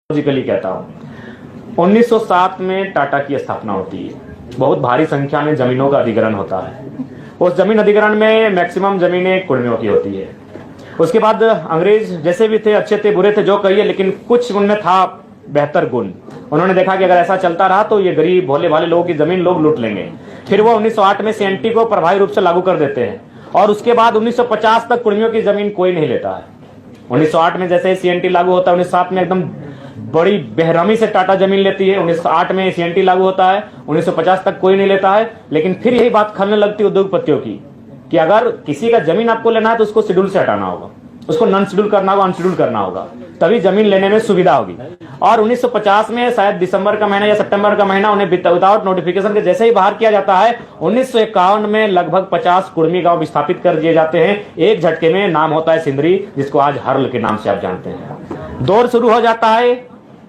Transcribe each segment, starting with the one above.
Logically कहता हूँ। 1907 में टाटा की स्थापना होती है। बहुत भारी संख्या में जमीनों का अधिग्रहण होता है। उस जमीन अधिग्रहण में मैक्सिमम जमीनें कुर्मियों की होती है। उसके बाद अंग्रेज जैसे भी थे, अच्छे थे बुरे थे जो कहिए, लेकिन कुछ उनमें था बेहतर गुण। उन्होंने देखा कि अगर ऐसा चलता रहा तो ये गरीब भोले भाले लोगों की जमीन लोग लूट लेंगे। फिर वो 1908 में सीएनटी को प्रभावी रूप से लागू कर देते हैं और उसके बाद 1950 तक कुर्मियों की जमीन कोई नहीं लेता है। 1908 में जैसे सीएनटी लागू होता है, 1907 में एकदम बड़ी बेरहमी से टाटा जमीन लेती है। 1908 में सीएनटी लागू होता है, 1950 तक कोई नहीं लेता है। लेकिन फिर यही बात खलने लगती है उद्योगपतियों की कि अगर किसी का जमीन आपको लेना है तो उसको शेड्यूल से हटाना होगा, उसको नॉन शेड्यूल करना होगा, अनशेड्यूल करना होगा, तभी जमीन लेने में सुविधा होगी। और 1950 में शायद दिसंबर का महीना या सितंबर का महीना उन्हें विदाउट नोटिफिकेशन के जैसे ही बाहर किया जाता है, 1951 में लगभग 50 कुर्मी गांव स्थापित कर दिए जाते हैं एक झटके में। नाम होता है सिंदरी, जिसको आज हर्ल के नाम से आप जानते हैं। दौर शुरू हो जाता है।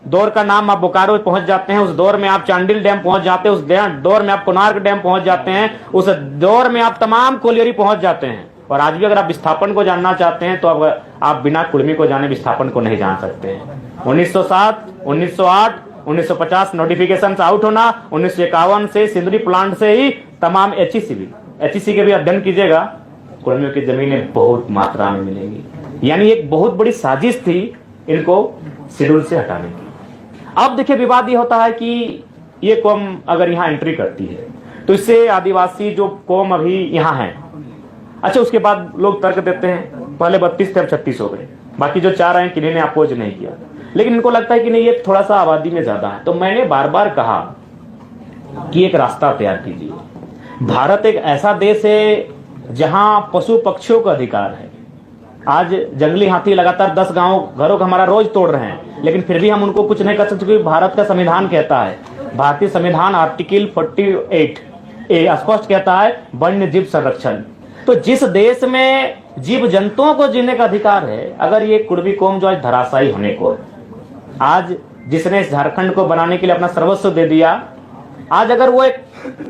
दौर का नाम आप बोकारो पहुंच जाते हैं, उस दौर में आप चांडिल डैम पहुंच जाते हैं, उस दौर में आप कोणार्क डैम पहुंच जाते हैं, उस दौर में आप तमाम कोलियरी पहुंच जाते हैं। और आज भी अगर आप विस्थापन को जानना चाहते हैं तो आप बिना कुर्मी को जाने विस्थापन को नहीं जान सकते हैं। 1907, 1908, 1950 नोटिफिकेशन से आउट होना, 1951 से सिंदरी प्लांट से ही तमाम एचईसी के भी अध्ययन कीजिएगा, कुर्मियों की जमीनें बहुत मात्रा में मिलेंगी। यानी एक बहुत बड़ी साजिश थी इनको शेड्यूल से हटाने की। अब देखिए विवाद ये होता है कि ये कौम अगर यहाँ एंट्री करती है तो इससे आदिवासी जो कौम अभी यहाँ है, अच्छा उसके बाद लोग तर्क देते हैं पहले 32 थे अब 36 हो गए, बाकी जो 4 हैं किन्हीं ने अपोज नहीं किया, लेकिन इनको लगता है कि नहीं ये थोड़ा सा आबादी में ज्यादा है। तो मैंने बार बार कहा कि एक रास्ता तैयार कीजिए। भारत एक ऐसा देश है जहां पशु पक्षियों का अधिकार है। आज जंगली हाथी लगातार 10 घरों का हमारा रोज तोड़ रहे हैं, लेकिन फिर भी हम उनको कुछ नहीं कर सकते क्योंकि भारत का संविधान कहता है, भारतीय संविधान आर्टिकल 48 स्पष्ट कहता है वन्य जीव संरक्षण। तो जिस देश में जीव जंतुओं को जीने का अधिकार है, अगर ये कुर्मी कौम जो आज धराशायी होने को, आज जिसने इस झारखंड को बनाने के लिए अपना सर्वस्व दे दिया, आज अगर वो एक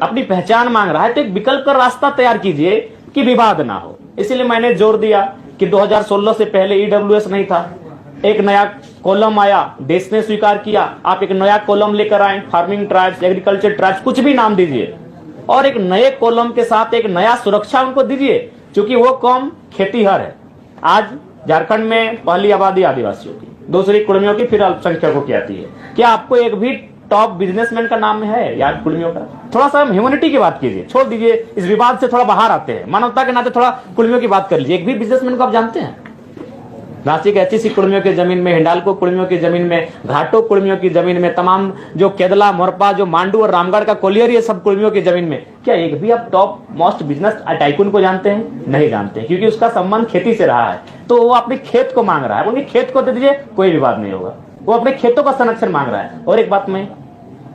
अपनी पहचान मांग रहा है तो एक विकल्प का रास्ता तैयार कीजिए कि विवाद ना हो। इसलिए मैंने जोर दिया कि 2016 से पहले ईडब्ल्यूएस नहीं था, एक नया कॉलम आया, देश ने स्वीकार किया, आप एक नया कॉलम लेकर आए, फार्मिंग ट्राइब्स, एग्रीकल्चर ट्राइब्स, कुछ भी नाम दीजिए, और एक नए कॉलम के साथ एक नया सुरक्षा उनको दीजिए, क्योंकि वो कौम खेतीहर है। आज झारखंड में पहली आबादी आदिवासियों की, दूसरी कुर्मियों की, फिर अल्पसंख्यकों की आती है। क्या आपको एक भी टॉप बिजनेसमैन का नाम है यार कुर्मियों का? थोड़ा सा ह्यूमैनिटी की बात कीजिए, छोड़ दीजिए इस विवाद से, थोड़ा बाहर आते हैं, मानवता के नाते थोड़ा कुर्मियों की बात कर लीजिए। एक भी बिजनेसमैन को आप जानते हैं? रांची के एचईसी कुर्मियों की जमीन में, हिंडाल्को कुर्मियों की जमीन में, घाटो कुर्मियों की जमीन में, तमाम जो केदला, मोरपा, जो मांडू और रामगढ़ का कोलियर, ये सब कुर्मियों की जमीन में, क्या एक भी आप टॉप मोस्ट बिजनेस टाइकून को जानते हैं? नहीं जानते, क्योंकि उसका संबंध खेती से रहा है। तो वो अपने खेत को मांग रहा है, उनके खेत को दे दीजिए, कोई विवाद नहीं होगा। वो अपने खेतों का संरक्षण मांग रहा है। और एक बात में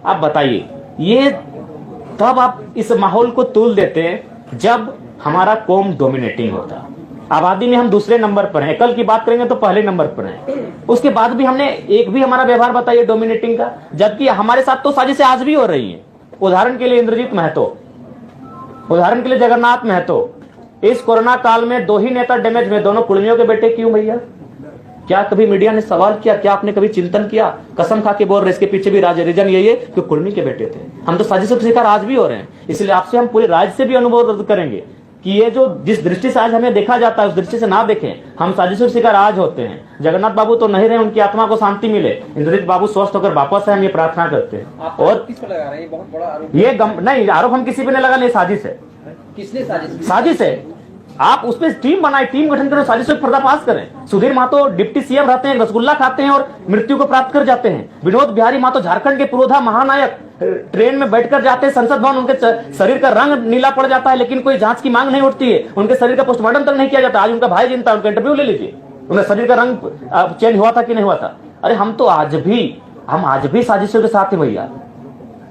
आप बताइए, ये तब आप इस माहौल को तूल देते हैं जब हमारा कौम डोमिनेटिंग होता है। आबादी में हम दूसरे नंबर पर हैं, कल की बात करेंगे तो पहले नंबर पर हैं। उसके बाद भी हमने एक भी हमारा व्यवहार बताइए डोमिनेटिंग का, जबकि हमारे साथ तो साजिशें आज भी हो रही हैं। उदाहरण के लिए इंद्रजीत महतो, उदाहरण के लिए जगन्नाथ महतो। इस कोरोना काल में 2 ही नेता डैमेज में, दोनों कुर्मियों के बेटे क्यों भैया? क्या कभी मीडिया ने सवाल किया? क्या आपने कभी चिंतन किया? कसम खा के बोल रहे, इसके पीछे भी रीजन यही है कि कुर्मी के बेटे थे। हम तो साजिशों के शिकार आज भी हो रहे हैं। इसलिए आपसे हम पूरे राज्य से भी अनुरोध करेंगे कि ये जो जिस दृष्टि से आज हमें देखा जाता है उस दृष्टि से ना देखें। हम साजिशों के शिकार आज होते हैं। जगन्नाथ बाबू तो नहीं रहे, उनकी आत्मा को शांति मिले, इंद्रजीत बाबू स्वस्थ होकर वापस है, हम ये प्रार्थना करते हैं। और किस पर लगा रहे हैं? बहुत बड़ा आरोप। ये नहीं, आरोप हम किसी पे नहीं लगा, नहीं, साजिश है। किसने साजिश है? आप उसमें टीम बनाए, टीम गठन करें, साजिशों का पर्दाफाश करें। सुधीर महतो डिप्टी सीएम रहते हैं, रसगुल्ला खाते हैं और मृत्यु को प्राप्त कर जाते हैं। विनोद बिहारी महतो झारखंड के पुरोधा महानायक, ट्रेन में बैठकर जाते हैं संसद भवन, उनके शरीर का रंग नीला पड़ जाता है, लेकिन कोई जांच की मांग नहीं उठती है, उनके शरीर का पोस्टमार्टम तक नहीं किया जाता। आज उनका भाई जिनता है, उनका इंटरव्यू ले लीजिए, उनका शरीर का रंग चेंज हुआ था कि नहीं हुआ था। अरे हम आज भी साजिशों के साथ हैं भैया।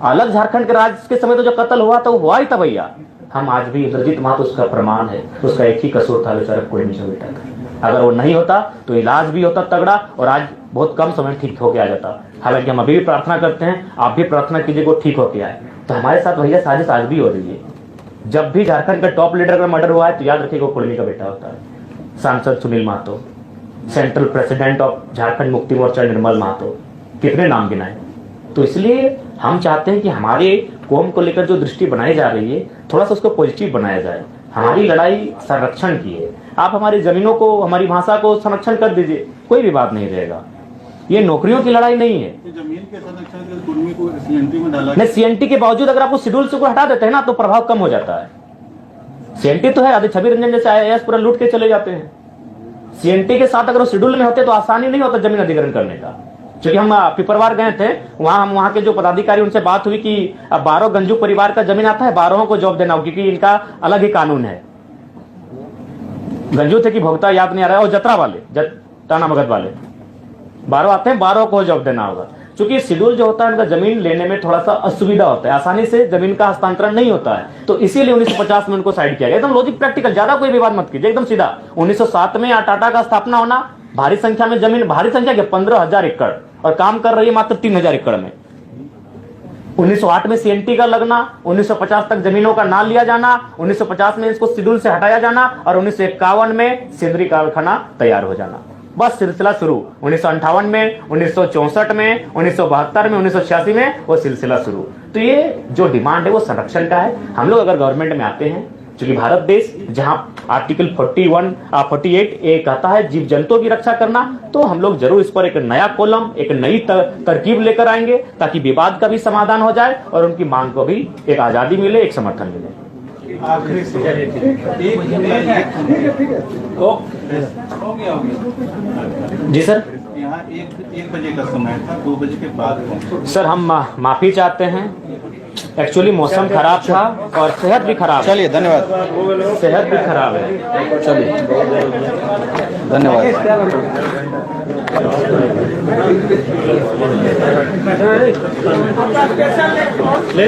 अलग झारखंड के राज्य के समय तो जो कत्ल हुआ था वो हुआ ही था भैया। हम आज भी, इंद्रजीत महतो उसका प्रमाण है, उसका एक ही कसूर था, बेचारा कुर्मी का बेटा था। अगर वो नहीं होता तो इलाज भी होता तगड़ा और आज बहुत कम समय ठीक होके आ जाता। हालांकि हम अभी भी प्रार्थना करते हैं, आप भी प्रार्थना कीजिए वो ठीक होके आए। तो हमारे साथ भैया साजिश आज भी हो रही है। जब भी झारखंड का टॉप लीडर का मर्डर हुआ है तो याद रखिएगा कुर्मी का बेटा होता है। सांसद Sunil Mahato, central president of Jharkhand Mukti Morcha निर्मल महतो, कितने नाम गिनाए। तो इसलिए हम चाहते हैं कि हमारे कौम को लेकर जो दृष्टि बनाई जा रही है थोड़ा सा उसको पॉजिटिव बनाया जाए। हमारी लड़ाई संरक्षण की है, आप हमारी जमीनों को, हमारी भाषा को संरक्षण कर दीजिए, कोई विवाद नहीं रहेगा। ये नौकरियों की लड़ाई नहीं है। जमीन के संरक्षण के लिए कुर्मी को सीएनटी में डाला नहीं, सीएनटी के बावजूद अगर आप उस शेड्यूल से को हटा देते हैं ना तो प्रभाव कम हो जाता है। सीएनटी तो है, आदि छवि रंजन जैसे आईएएस पूरा लूट के चले जाते हैं। सीएनटी के साथ अगर शेड्यूल में होते तो आसानी नहीं होता जमीन अधिग्रहण करने का। क्योंकि हम पिपरवार गए थे, वहां के जो पदाधिकारी उनसे बात हुई कि अब 12 गंजू परिवार का जमीन आता है, 12 को जॉब देना हो, क्योंकि इनका अलग ही कानून है। गंजू थे कि भोक्ता याद नहीं आ रहा है, और जतरा वाले, टाना मगध वाले 12 आते हैं, 12 को जॉब देना होगा। क्योंकि शेड्यूल जो होता है उनका जमीन लेने में थोड़ा सा असुविधा होता है, आसानी से जमीन का हस्तांतरण नहीं होता है, तो इसीलिए 1950 में उनको साइड किया गया। एकदम लॉजिक प्रैक्टिकल, ज्यादा कोई विवाद मत कीजिए, एकदम सीधा। 1907 में टाटा का स्थापना होना, भारी संख्या में जमीन, भारी संख्या के 15,000 एकड़, और काम कर रही है मात्र 3,000 एकड़ में। 1908 में सीएनटी का लगना, 1950 तक जमीनों का ना लिया जाना, 1950 में इसको शेड्यूल से हटाया जाना, और 1951 में सेंद्रीय कारखाना तैयार हो जाना। बस सिलसिला शुरू। 1958 में, 1964 में, 1972 में, 1986 में वो सिलसिला शुरू। तो ये जो डिमांड है वो संरक्षण का है। हम लोग अगर गवर्नमेंट में आते हैं, क्योंकि भारत देश जहां आर्टिकल 48 ए कहता है जीव जंतुओं की रक्षा करना, तो हम लोग जरूर इस पर एक नया कॉलम, एक नई तरकीब लेकर आएंगे, ताकि विवाद का भी समाधान हो जाए और उनकी मांग को भी एक आजादी मिले, एक समर्थन मिले। आखिरी से जी सर, यहाँ एक बजे का समय था, 2 बजे के बाद सर हम माफी चाहते हैं। एक्चुअली मौसम खराब था और सेहत भी खराब। चलिए, धन्यवाद। सेहत भी खराब है। चलिए, धन्यवाद। ले